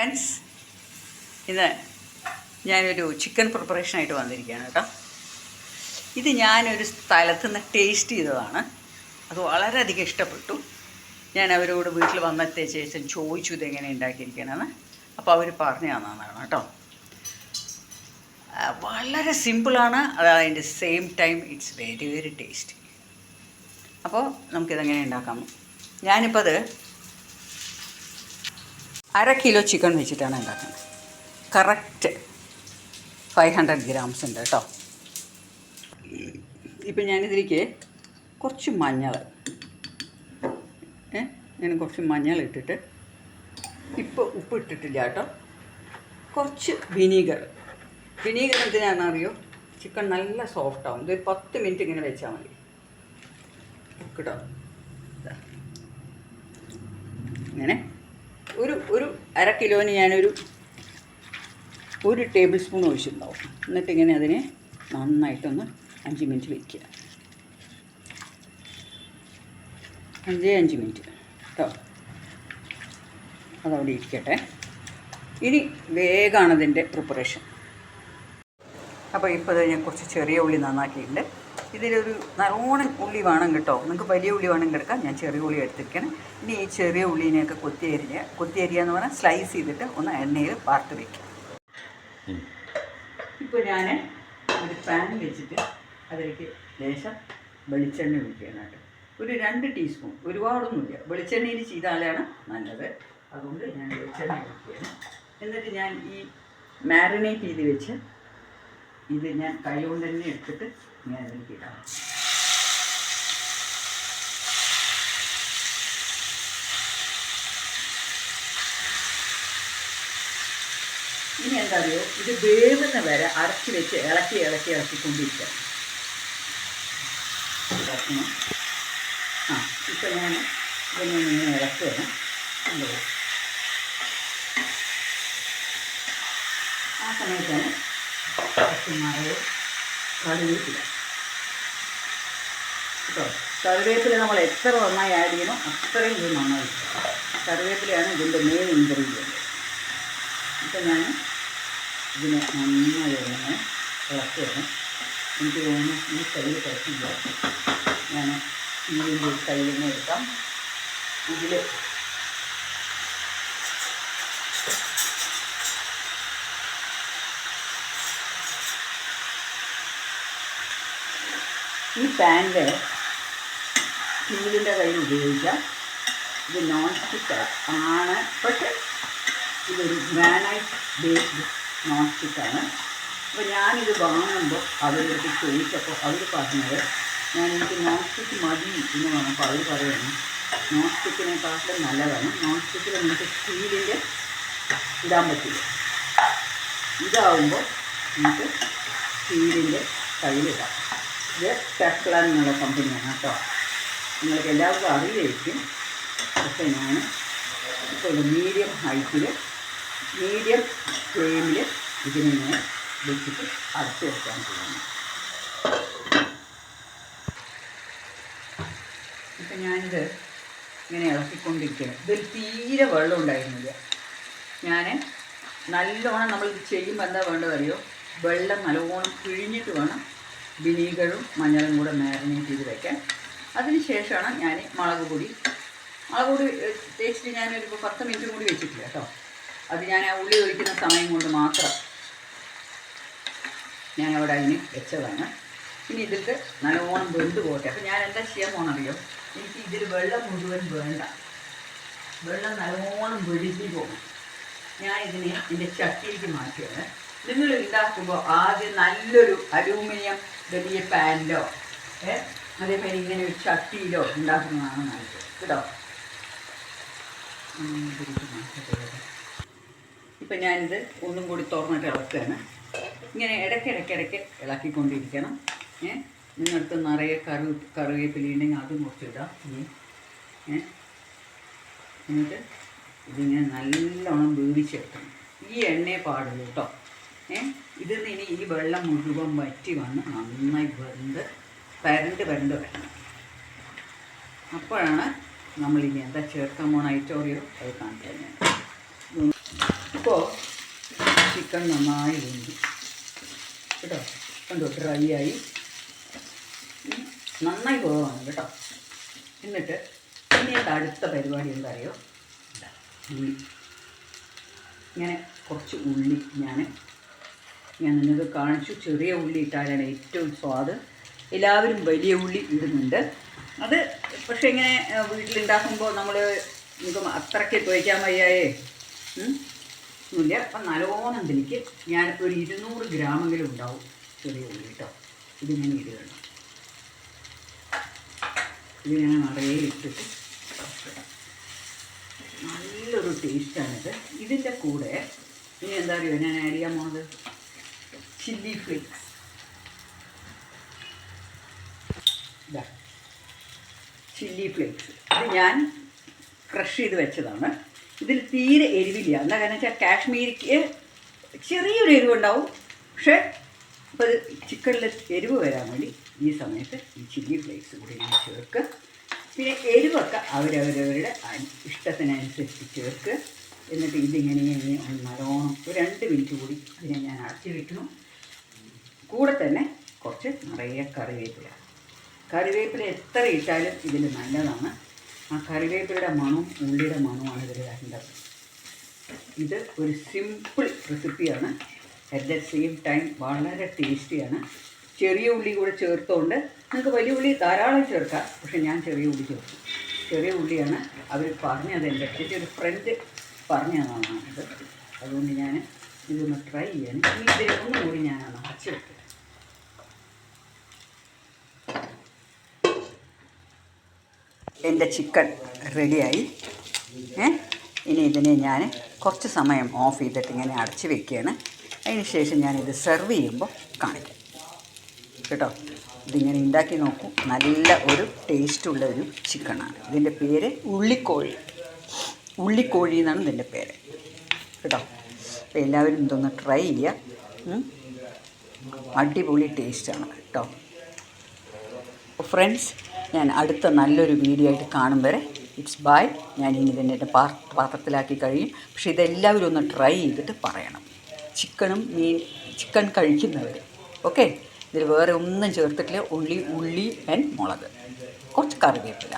Friends, ഇന്ന് ഞാനൊരു chicken പ്രിപ്പറേഷനായിട്ട് വന്നിരിക്കുകയാണ് കേട്ടോ. ഇത് ഞാനൊരു സ്ഥലത്തു നിന്ന് ടേസ്റ്റ് ചെയ്തതാണ്. അത് വളരെയധികം ഇഷ്ടപ്പെട്ടു. ഞാൻ അവരോട് വീട്ടിൽ വന്നെത്തിയ ശേഷം ചോദിച്ചു ഇതെങ്ങനെ ഉണ്ടാക്കിയിരിക്കണമെന്ന്. അപ്പോൾ അവർ പറഞ്ഞു തന്നതാണ് കേട്ടോ. വളരെ സിമ്പിളാണ്, അതിൻ്റെ same time it's very very tasty. അപ്പോൾ നമുക്കിതെങ്ങനെ ഉണ്ടാക്കാം. ഞാനിപ്പോൾ അത് 1/2 കിലോ ചിക്കൻ വെച്ചിട്ടാണ് ഉണ്ടാക്കുന്നത്. കറക്റ്റ് 500 ഗ്രാംസ് ഉണ്ട് കേട്ടോ. ഇപ്പം ഞാനിതിലേക്ക് കുറച്ച് മഞ്ഞൾ ഞാൻ കുറച്ച് മഞ്ഞൾ ഇട്ടിട്ട്, ഇപ്പോൾ ഉപ്പ് ഇട്ടിട്ടില്ല കേട്ടോ. കുറച്ച് വിനീഗർ എന്തിനാണെന്നറിയോ? ചിക്കൻ നല്ല സോഫ്റ്റ് ആവും. ഇതൊരു 10 മിനിറ്റ് ഇങ്ങനെ വെച്ചാൽ മതി കേട്ടോ. ഇങ്ങനെ ഒരു 1/2 കിലോന് ഞാനൊരു 1 ടേബിൾ സ്പൂൺ ഒഴിച്ചിട്ടുണ്ടാവും. എന്നിട്ടിങ്ങനെ അതിനെ നന്നായിട്ടൊന്ന് 5 മിനിറ്റ് വയ്ക്കുക. 5 മിനിറ്റ് കേട്ടോ. അതവിടെ ഇരിക്കട്ടെ. ഇനി വേഗമാണ് ഇതിൻ്റെ പ്രിപ്പറേഷൻ. അപ്പോൾ ഇപ്പോൾ ഞാൻ കുറച്ച് ചെറിയ ഉള്ളി നന്നാക്കിയിട്ടുണ്ട്. ഇതിലൊരു നല്ലോണം ഉള്ളി വേണം കേട്ടോ. നിങ്ങൾക്ക് വലിയ ഉള്ളി വേണമെങ്കിൽ എടുക്കാം. ഞാൻ ചെറിയ ഉള്ളി എടുത്തിരിക്കണം. ഇനി ഈ ചെറിയ ഉള്ളിനെയൊക്കെ കൊത്തി അരിയാന്ന് പറഞ്ഞാൽ സ്ലൈസ് ചെയ്തിട്ട് ഒന്ന് എണ്ണയിൽ വാർത്ത് വയ്ക്കാം. ഇപ്പോൾ ഞാൻ ഒരു പാൻ വെച്ചിട്ട് അതിലേക്ക് ലേശം വെളിച്ചെണ്ണ ഒഴിക്കുകയാണ് കേട്ടോ. ഒരു 2 ടീസ്പൂൺ, ഒരുപാടൊന്നുമില്ല. വെളിച്ചെണ്ണയിൽ ചെയ്താലാണ് നല്ലത്. അതുകൊണ്ട് ഞാൻ വെളിച്ചെണ്ണ ഒഴിക്കുകയാണ്. എന്നിട്ട് ഞാൻ ഈ മാരിനേറ്റ് ചെയ്ത് വെച്ച് ഇത് ഞാൻ കൈ കൊണ്ട് തന്നെ എടുത്തിട്ട് ഞാൻ അതിലേക്ക് ഇടാം. ഇനി എന്താ അറിയോ, ഇത് വേവുന്ന വരെ അടച്ചു വെച്ച് ഇളക്കിക്കൊണ്ടിരിക്കണം. ഇപ്പം ഞാൻ ഇങ്ങനെ ഇളക്കുകയാണ്. ആ സമയത്താണ് പച്ചമുളക്, കറിവേപ്പില കേട്ടോ. കറിവേപ്പില നമ്മൾ എത്ര നന്നായി ആഡ് ചെയ്യണോ അത്രയും ഇത് നന്നായി. കറിവേപ്പിലയാണ് ഇതിൻ്റെ മെയിൻ ഇൻഗ്രീഡിയൻറ്റ്. ഇപ്പം ഞാൻ ഇതിനെ നന്നായി ഇങ്ങനെ ഇളക്കുകയാണ്. എനിക്ക് തോന്നുന്നു ഈ കയ്യിൽ പറ്റില്ല. ഞാൻ ഇതിൻ്റെ കയ്യിൽ നിന്ന് എടുക്കാം. ഇതിൽ ഈ പാനിൽ സ്റ്റീലിൻ്റെ കയ്യിൽ ഉപയോഗിക്കാം. ഇത് നോൺ സ്റ്റിക്ക് ആണ്, പക്ഷേ ഇതൊരു ഗ്രാനൈറ്റ് ബേസ്ഡ് നോൺ സ്റ്റിക്കാണ്. അപ്പോൾ ഞാനിത് വാങ്ങുമ്പോൾ അവരോട് ചോദിച്ചപ്പോൾ അവർ പറഞ്ഞത് എനിക്ക് നോൺ സ്റ്റിക്ക് മതി എന്ന് പറഞ്ഞപ്പോൾ അവർ പറയുന്നു നോൺ സ്റ്റിക്കിനെക്കാട്ടിലും നല്ലതാണ്. നോൺ സ്റ്റിക്കിൽ നമുക്ക് സ്റ്റീലിൻ്റെ ഇടാൻ പറ്റില്ല. ഇതാവുമ്പോൾ നമുക്ക് സ്റ്റീലിൻ്റെ കയ്യിലിടാം. ഇത് ടെഫ്ലോൺ എന്നുള്ള കമ്പനിയാണ് കേട്ടോ. നിങ്ങൾക്ക് എല്ലാവർക്കും അറിയായിരിക്കും. പക്ഷേ ഞാൻ ഇപ്പോൾ മീഡിയം ഹൈറ്റിൽ, മീഡിയം ഫ്ലെയിമിൽ ഇതിനെ വെച്ചിട്ട് അടച്ചു വെക്കാൻ പോകുന്നു. ഇപ്പം ഞാനിത് ഇങ്ങനെ ഇളക്കിക്കൊണ്ടിരിക്കുകയാണ്. ഇതിൽ തീരെ വെള്ളം ഉണ്ടായിരുന്നില്ല. ഞാൻ നല്ലോണം നമ്മളിത് ചെയ്യുമ്പോൾ എന്താ വേണ്ടത് അറിയോ? വെള്ളം നല്ലോണം പിഴിഞ്ഞിട്ട് വേണം വിനീഗറും മഞ്ഞളും കൂടെ മാരിനേറ്റ് ചെയ്ത് വയ്ക്കാൻ. അതിന് ശേഷമാണ് ഞാൻ മുളക് പൊടി ടേസ്റ്റ് ഞാനൊരു 10 മിനിറ്റ് കൂടി വെച്ചിട്ടില്ല കേട്ടോ. അത് ഞാൻ ആ ഉള്ളി ഒഴിക്കുന്ന സമയം കൊണ്ട് മാത്രം ഞാൻ അവിടെ അതിന് വെച്ചതാണ്. ഇനി ഇതിൽ നല്ലോണം വെന്ത് പോട്ടെ. അപ്പോൾ ഞാൻ എന്താ ചെയ്യാൻ പോകണറിയോ? എനിക്ക് ഇതിൽ വെള്ളം മുഴുവൻ വേണ്ട. വെള്ളം നല്ലോണം വെടിഞ്ഞു പോകും. ഞാൻ ഇതിനെ എൻ്റെ ചട്ടിയിലേക്ക് മാറ്റുകയാണ്. നിങ്ങൾ ഉണ്ടാക്കുമ്പോൾ ആദ്യം നല്ലൊരു അലൂമിനിയം വലിയ പാനിലോ അതേമാതിരി ഇങ്ങനെ ഒരു ചട്ടിയിലോ ഉണ്ടാക്കുന്നതാണ് നല്ലത് കേട്ടോ. ഇപ്പം ഞാനിത് ഒന്നും കൂടി തുറന്നിട്ട് ഇളക്കുകയാണ്. ഇങ്ങനെ ഇടയ്ക്കിടയ്ക്ക് ഇളക്കിക്കൊണ്ടിരിക്കണം. നിങ്ങളടുത്ത് നിറയെ കറിവേപ്പില ഉണ്ടെങ്കിൽ അതും കുറച്ചിടാം. എന്നിട്ട് ഇതിങ്ങനെ നല്ലോണം വേവിച്ചെടുക്കണം. ഈ എണ്ണയെ പാടുള്ളൂ കേട്ടോ. ഇതിൽ നിന്ന് ഇനി ഈ വെള്ളം മുഴുവൻ വറ്റി വന്ന് നന്നായി വരണ്ട് വരണം. അപ്പോഴാണ് നമ്മളിനി എന്താ ചേർക്കാൻ പോണ ഐറ്റം അറിയോ അത് കാണിക്കാൻ. ഇപ്പോൾ ചിക്കൻ നന്നായി വെന്തു കേട്ടോ. കണ്ടോ, ഡ്രൈ ആയി നന്നായി പോവാണ് കേട്ടോ. എന്നിട്ട് ഇനി അടുത്ത പരിപാടി എന്താ അറിയോ, ഉള്ളി. ഇങ്ങനെ കുറച്ച് ഉള്ളി ഞാൻ നിങ്ങൾക്ക് കാണിച്ചു. ചെറിയ ഉള്ളി ഇട്ടാലാണ് ഏറ്റവും സ്വാദ്. എല്ലാവരും വലിയ ഉള്ളി ഇടുന്നുണ്ട്. അത് പക്ഷേ ഇങ്ങനെ വീട്ടിലുണ്ടാക്കുമ്പോൾ നമുക്ക് അത്രയ്ക്ക് ഉപയോഗിക്കാൻ വയ്യായേ ഒന്നുമില്ല. അപ്പം നല്ലോണം ഇതിലേക്ക് ഞാൻ ഒരു 200 ഗ്രാമെങ്കിലും ഉണ്ടാവും ചെറിയ ഉള്ളി കേട്ടോ. ഇതിങ്ങനെ ഇടുകയാണ്. ഇതിങ്ങനെ നിറയെ ഇട്ടിട്ട് നല്ലൊരു ടേസ്റ്റാണിത്. ഇതിൻ്റെ കൂടെ ഇനി എന്താ പറയുക ഞാൻ ആഡ് ചെയ്യാൻ പോകുന്നത്, ചില്ലി ഫ്ലേക്സ്. ഇതാ ചില്ലി ഫ്ലേക്സ്. ഇത് ഞാൻ ക്രഷ് ചെയ്ത് വെച്ചതാണ്. ഇതിൽ തീരെ എരിവില്ല. എന്താ കാരണം വെച്ചാൽ കാശ്മീരിക്ക് ചെറിയൊരു എരിവുണ്ടാവും. പക്ഷേ അപ്പോൾ ഇത് ചിക്കനിൽ എരിവ് വരാൻ വേണ്ടി ഈ സമയത്ത് ഈ ചില്ലി ഫ്ലേക്സ് കൂടി ഞാൻ ചേർക്കുക. പിന്നെ എരിവൊക്കെ അവരവരവരുടെ ഇഷ്ടത്തിനനുസരിച്ച് ചേർക്കുക. എന്നിട്ട് ഇതിങ്ങനെ നല്ലോണം ഒരു 2 മിനിറ്റ് കൂടി ഇതിനെ ഞാൻ അടച്ചു വയ്ക്കണം. കൂടെ തന്നെ കുറച്ച് നിറയെ കറിവേപ്പില എത്ര ഇട്ടാലും ഇതിൽ നല്ലതാണ്. ആ കറിവേപ്പിലയുടെ മണവും ഉള്ളിയുടെ മണവുമാണ് ഇതിൽ വേണ്ടത്. ഇത് ഒരു സിമ്പിൾ റെസിപ്പിയാണ്, അറ്റ് ദ സെയിം ടൈം വളരെ ടേസ്റ്റിയാണ്. ചെറിയ ഉള്ളി കൂടെ ചേർത്തുകൊണ്ട് നിങ്ങൾക്ക് വലിയ ഉള്ളി ധാരാളം ചേർക്കാം. പക്ഷേ ഞാൻ ചെറിയ ഉള്ളി ചേർക്കും. ചെറിയ ഉള്ളിയാണ് അവർ പറഞ്ഞത്. എൻ്റെ അടുത്ത് ഒരു ഫ്രണ്ട് പറഞ്ഞു തന്നതാണിത്. അതുകൊണ്ട് ഞാൻ ഇതൊന്ന് ട്രൈ ചെയ്യാൻ ഈ ഇതിൽ ഒന്നുകൂടി ഞാനൊന്ന് അടച്ചു വെക്കുക. എൻ്റെ ചിക്കൻ റെഡിയായി. ഇനി ഇതിനെ ഞാൻ കുറച്ച് സമയം ഓഫ് ചെയ്തിട്ട് ഇങ്ങനെ അടച്ച് വെക്കുകയാണ്. അതിന് ശേഷം ഞാനിത് സെർവ് ചെയ്യുമ്പോൾ കാണിക്കാം കേട്ടോ. ഇതിങ്ങനെ ഉണ്ടാക്കി നോക്കൂ. നല്ല ഒരു ടേസ്റ്റുള്ള ഒരു ചിക്കനാണ്. ഇതിൻ്റെ പേര് ഉള്ളിക്കോഴി എന്നാണ് ഇതിൻ്റെ പേര് കേട്ടോ. അപ്പോൾ എല്ലാവരും ഇതൊന്ന് ട്രൈ ചെയ്യുക. അടിപൊളി ടേസ്റ്റാണ് കേട്ടോ. അപ്പോൾ ഫ്രണ്ട്സ്, ഞാൻ അടുത്ത നല്ലൊരു വീഡിയോ ആയിട്ട് കാണും വരെ ഇറ്റ്സ് ബൈ. ഞാൻ ഇനി ഇതിൻ്റെ പാത്രത്തിലാക്കി കഴിയും. പക്ഷേ ഇതെല്ലാവരും ഒന്ന് ട്രൈ ചെയ്തിട്ട് പറയണം. ചിക്കൻ കഴിക്കുന്നവർ ഓക്കെ. ഇതിൽ വേറെ ഒന്നും ചേർത്തിട്ടില്ല. ഉള്ളി ആൻഡ് മുളക്, കുറച്ച് കറിവേപ്പില.